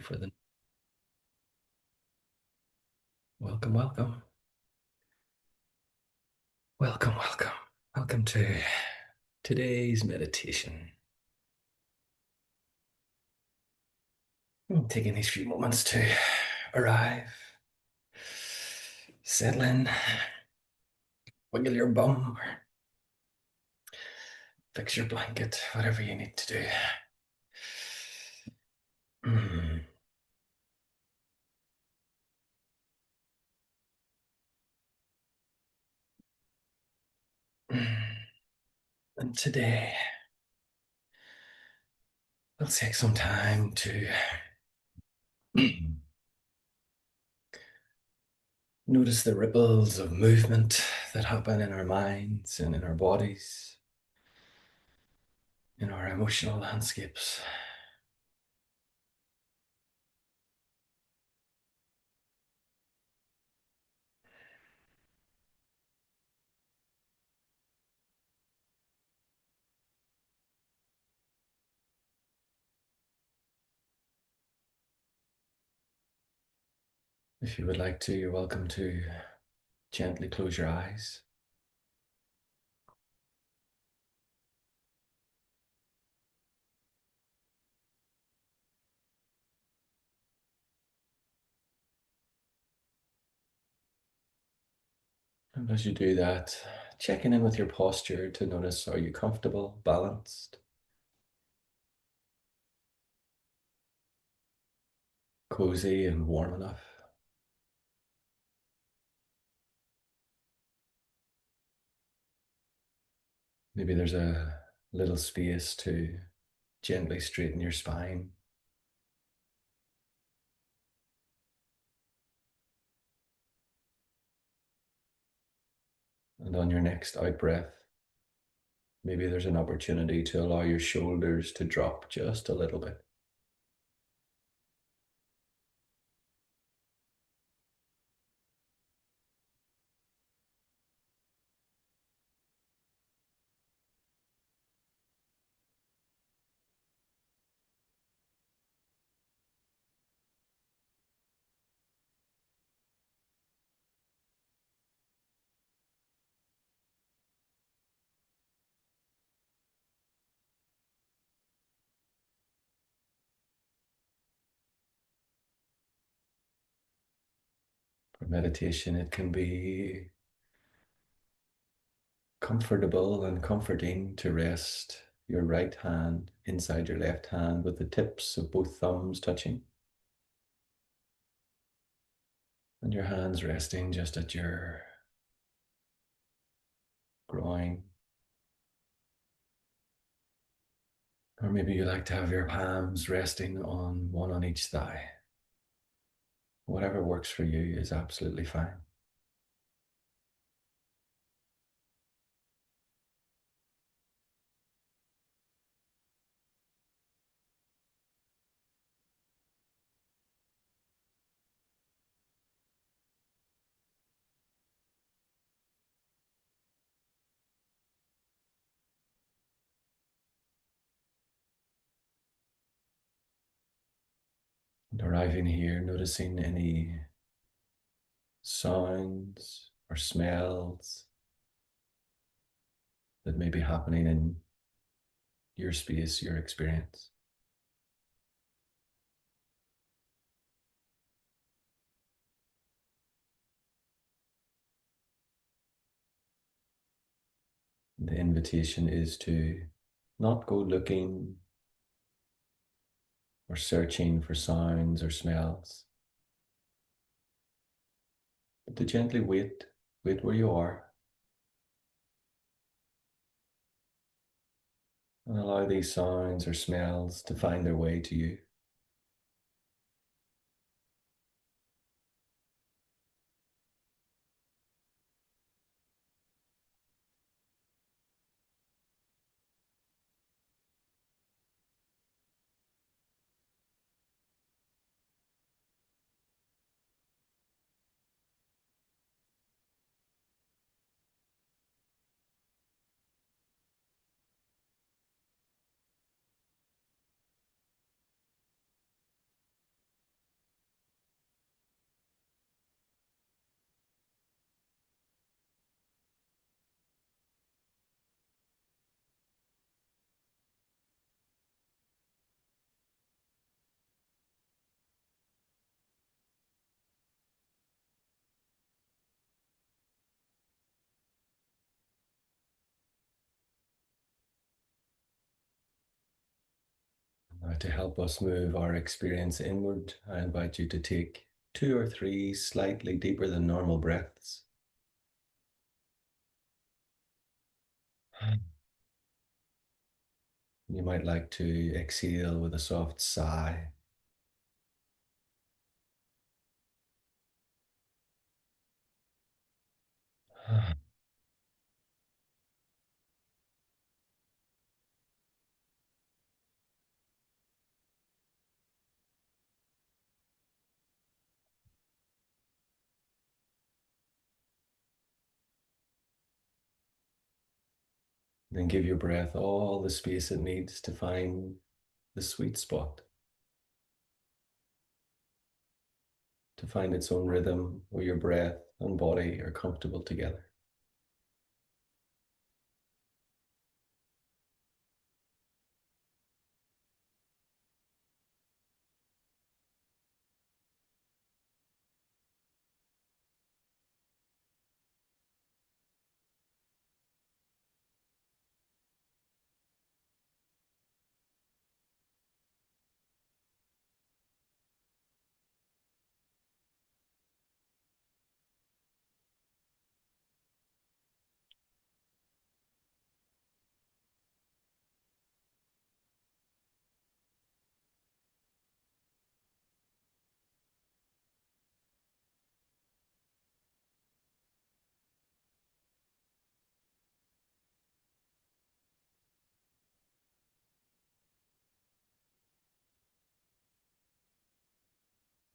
for the welcome, welcome, welcome, welcome, welcome to today's meditation. I'm taking these few moments to arrive, settle in, wiggle your bum, or fix your blanket, whatever you need to do. Mm. And today, we'll take some time to notice the ripples of movement that happen in our minds and in our bodies, in our emotional landscapes. If you would like to, you're welcome to gently close your eyes. And as you do that, checking in with your posture to notice, are you comfortable, balanced, cozy, and warm enough? Maybe there's a little space to gently straighten your spine. And on your next out breath, maybe there's an opportunity to allow your shoulders to drop just a little bit. For meditation, it can be comfortable and comforting to rest your right hand inside your left hand with the tips of both thumbs touching, and your hands resting just at your groin. Or maybe you like to have your palms resting on one on each thigh. Whatever works for you is absolutely fine. And arriving here, noticing any sounds or smells that may be happening in your space, your experience. The invitation is to not go looking or searching for sounds or smells, but to gently wait where you are, and allow these sounds or smells to find their way to you. To help us move our experience inward, I invite you to take two or three slightly deeper than normal breaths. You might like to exhale with a soft sigh. Then give your breath all the space it needs to find the sweet spot, to find its own rhythm where your breath and body are comfortable together.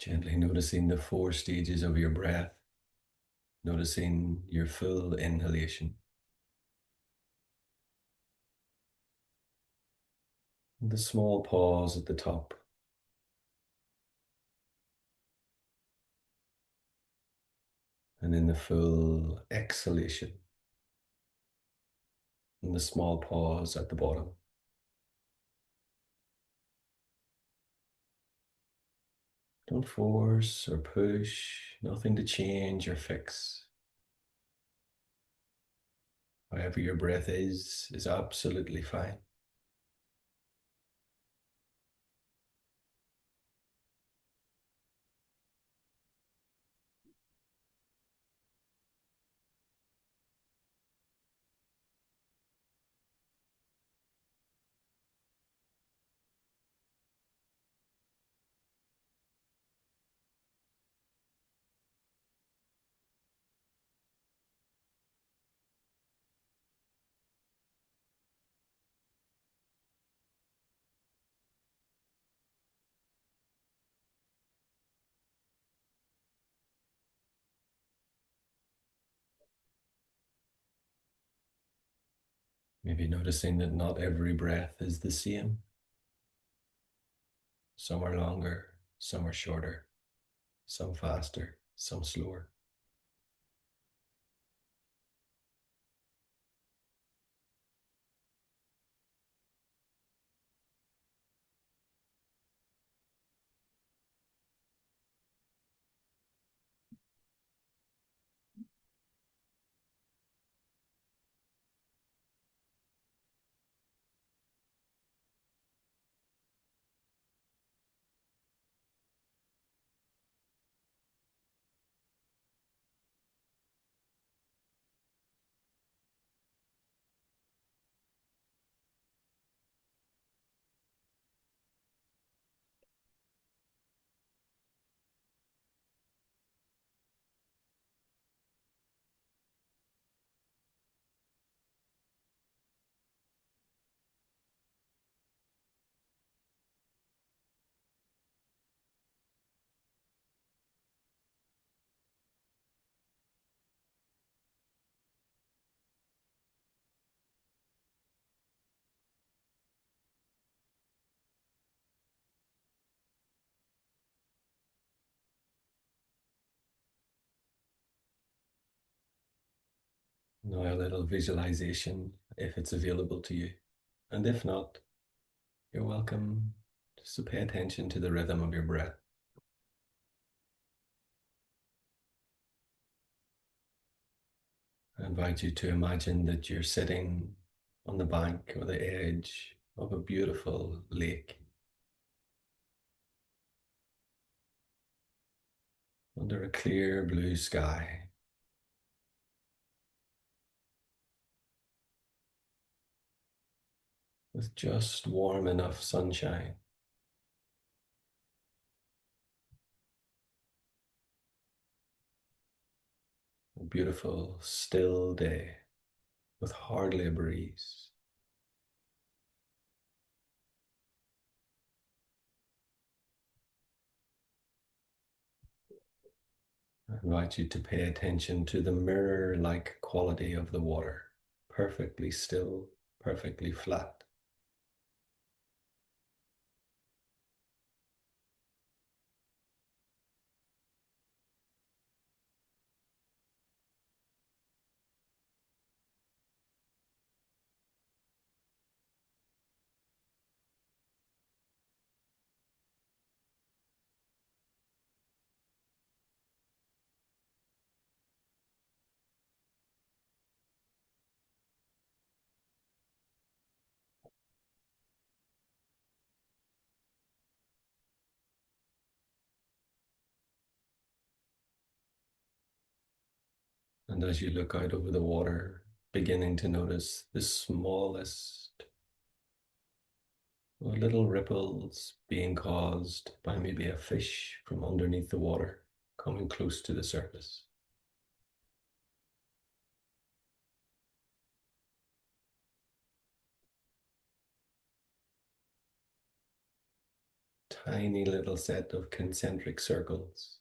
Gently noticing the four stages of your breath, noticing your full inhalation, the small pause at the top, and then the full exhalation, and the small pause at the bottom. Don't force or push, nothing to change or fix. However your breath is absolutely fine. Maybe noticing that not every breath is the same. Some are longer, some are shorter, some faster, some slower. Now a little visualization if it's available to you. And if not, you're welcome just to pay attention to the rhythm of your breath. I invite you to imagine that you're sitting on the bank or the edge of a beautiful lake. under a clear blue sky, with just warm enough sunshine. A beautiful, still day with hardly a breeze. I invite you to pay attention to the mirror-like quality of the water, perfectly still, perfectly flat. And as you look out over the water, beginning to notice the smallest little ripples being caused by maybe a fish from underneath the water coming close to the surface. Tiny little set of concentric circles.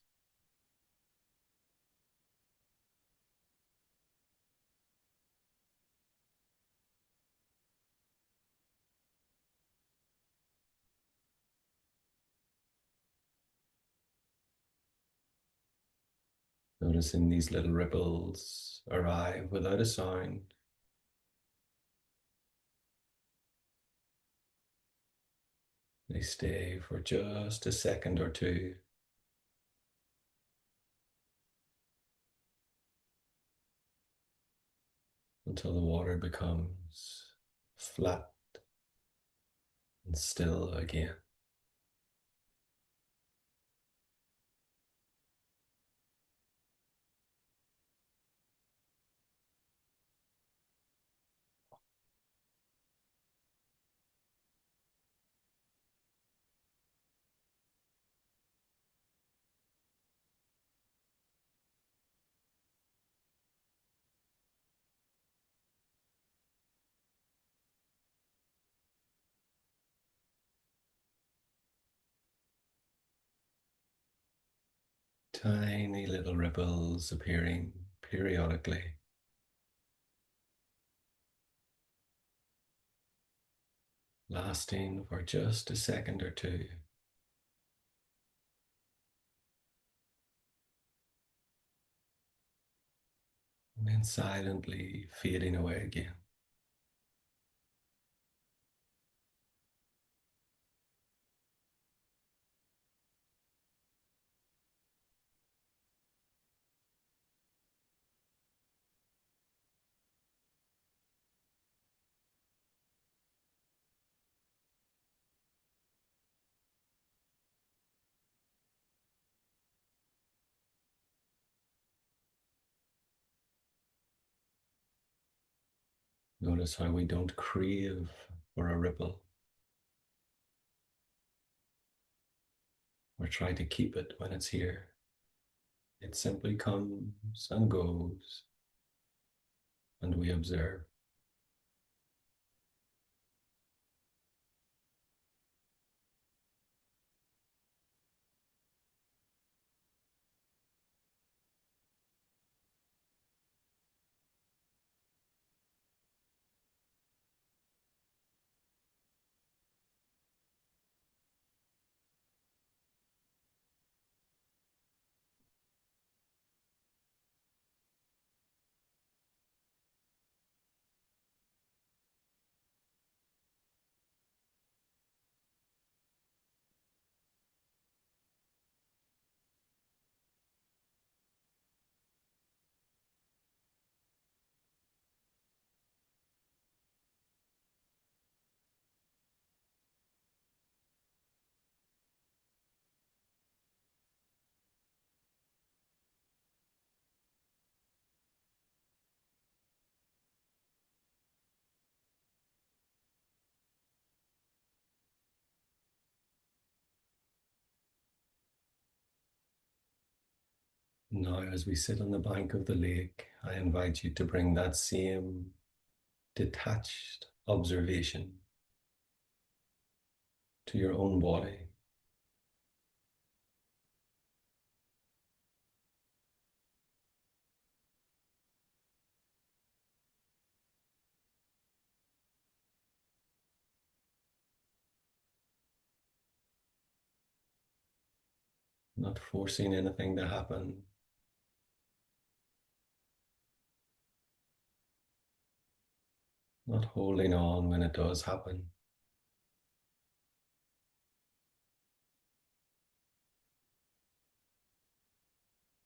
Noticing these little ripples arrive without a sound. They stay for just a second or two until the water becomes flat and still again. Tiny little ripples appearing periodically, lasting for just a second or two. And then silently fading away again. Notice how we don't crave for a ripple or try to keep it when it's here. It simply comes and goes, and we observe. Now, as we sit on the bank of the lake, I invite you to bring that same detached observation to your own body. Not forcing anything to happen, not holding on when it does happen.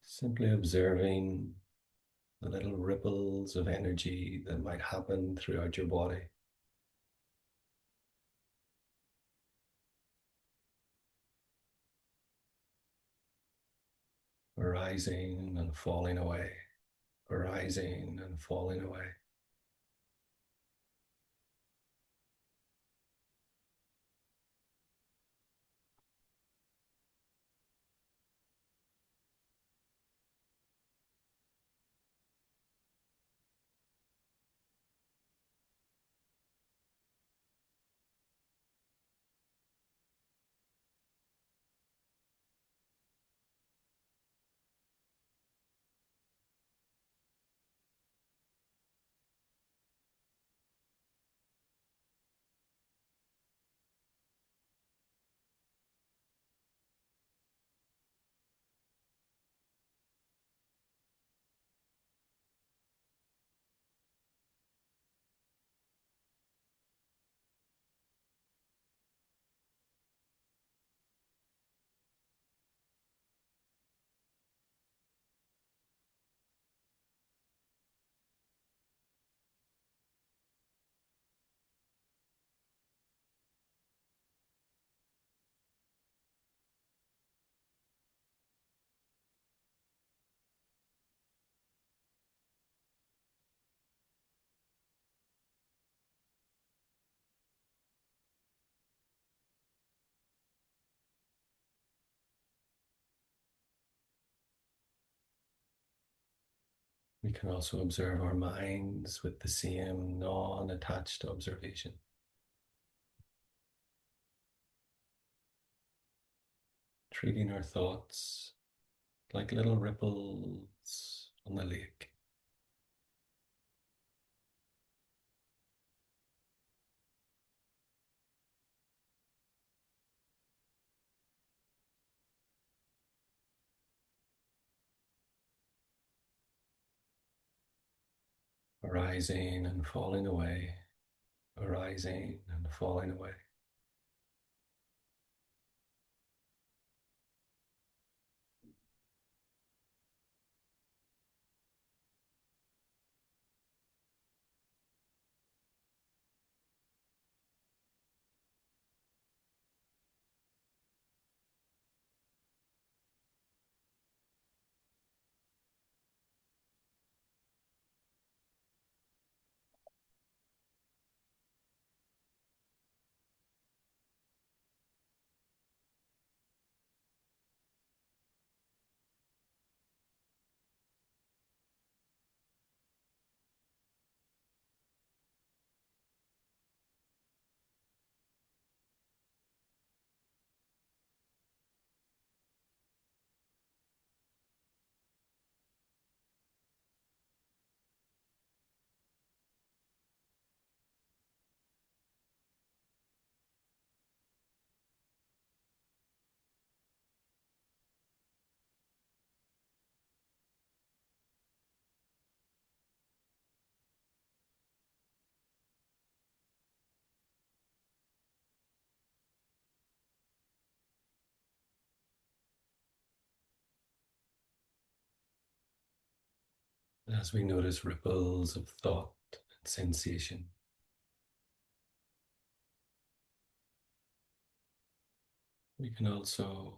Simply observing the little ripples of energy that might happen throughout your body. Arising and falling away, arising and falling away. We can also observe our minds with the same non attached observation, treating our thoughts like little ripples on the lake. Arising and falling away, arising and falling away. As we notice ripples of thought and sensation, we can also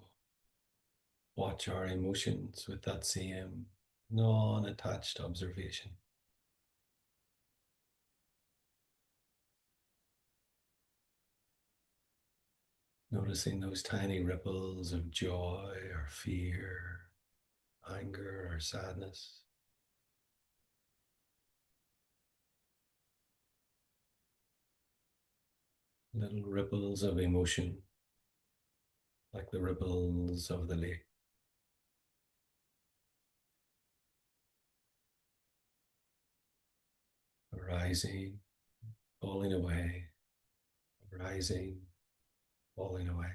watch our emotions with that same non attached observation. Noticing those tiny ripples of joy or fear anger or sadness. Little ripples of emotion, like the ripples of the lake, rising, falling away, rising, falling away.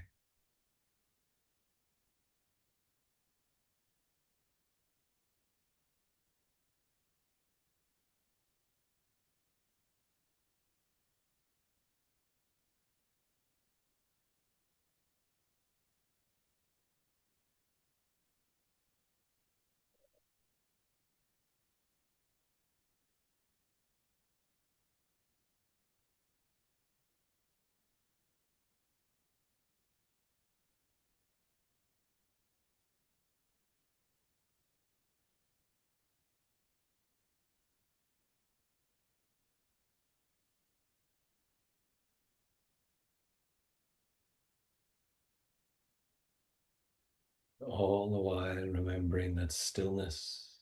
All the while remembering that stillness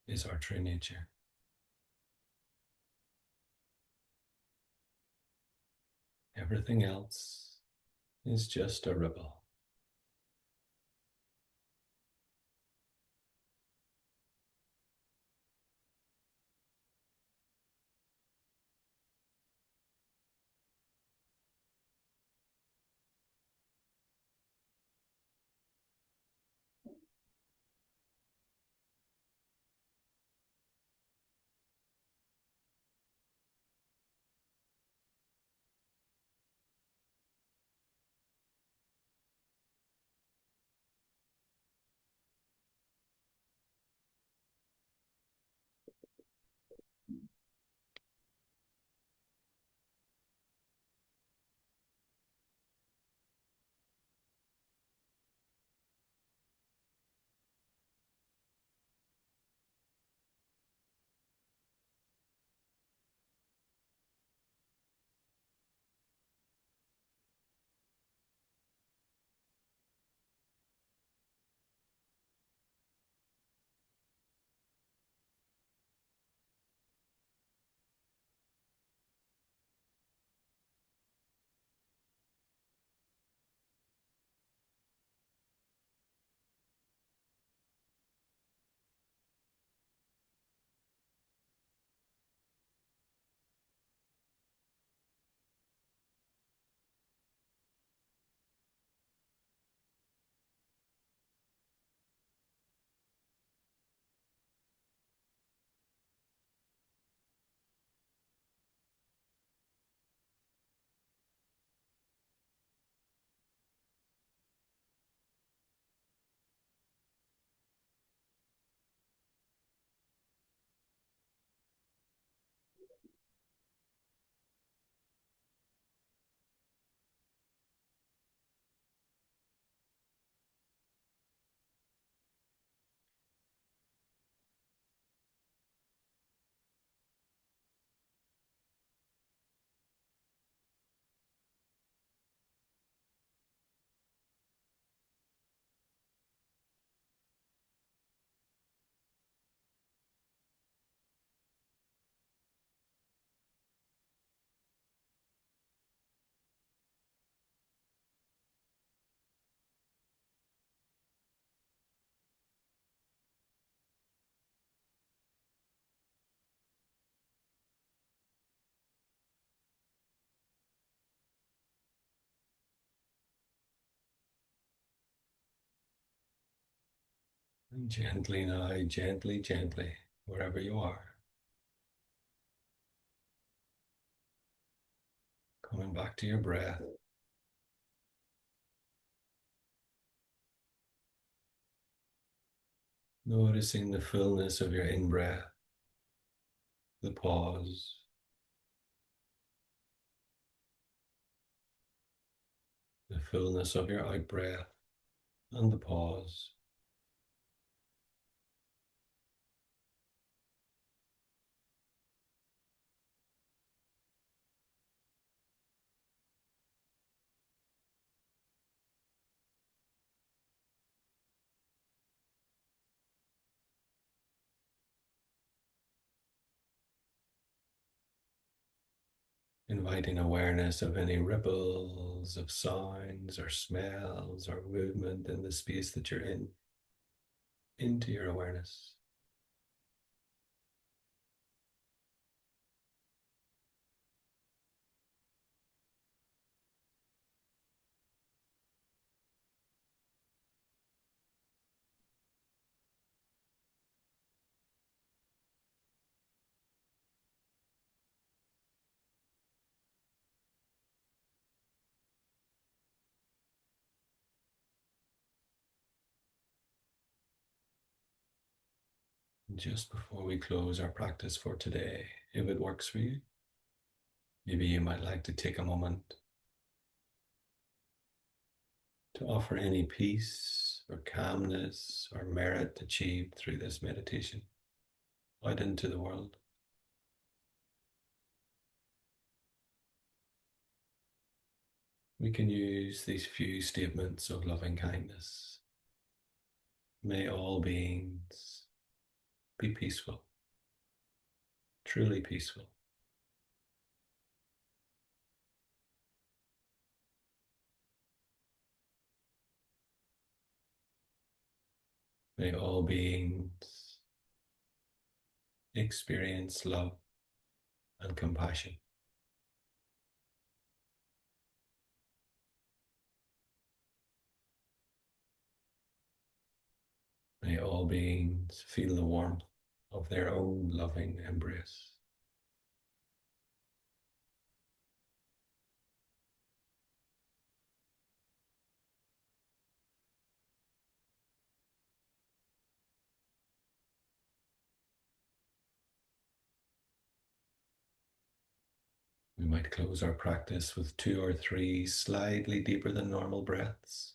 is our true nature. Everything else is just a ripple. And gently now, gently, gently, wherever you are, coming back to your breath, noticing the fullness of your in breath, the pause, the fullness of your out breath, and the pause. inviting awareness of any ripples of sounds or smells or movement in the space that you're in into your awareness. Just before we close our practice for today, if it works for you, maybe you might like to take a moment to offer any peace or calmness or merit achieved through this meditation out into the world. We can use these few statements of loving kindness. May all beings be peaceful, truly peaceful. May all beings experience love and compassion. May all beings feel the warmth of their own loving embrace. We might close our practice with 2 or 3 slightly deeper than normal breaths.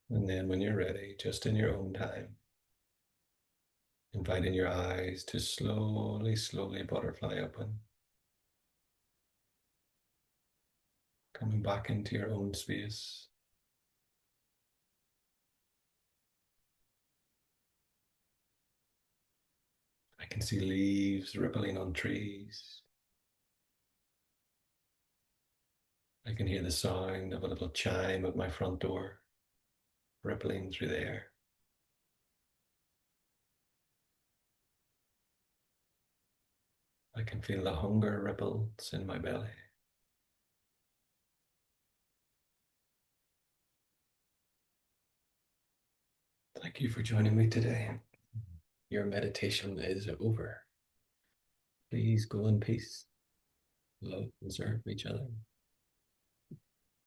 And then when you're ready, just in your own time, inviting your eyes to slowly, slowly butterfly open, coming back into your own space. I can see leaves rippling on trees. I can hear the sound of a little chime at my front door, rippling through the air. I can feel the hunger ripples in my belly. Thank you for joining me today. Your meditation is over. Please go in peace, love, and serve each other.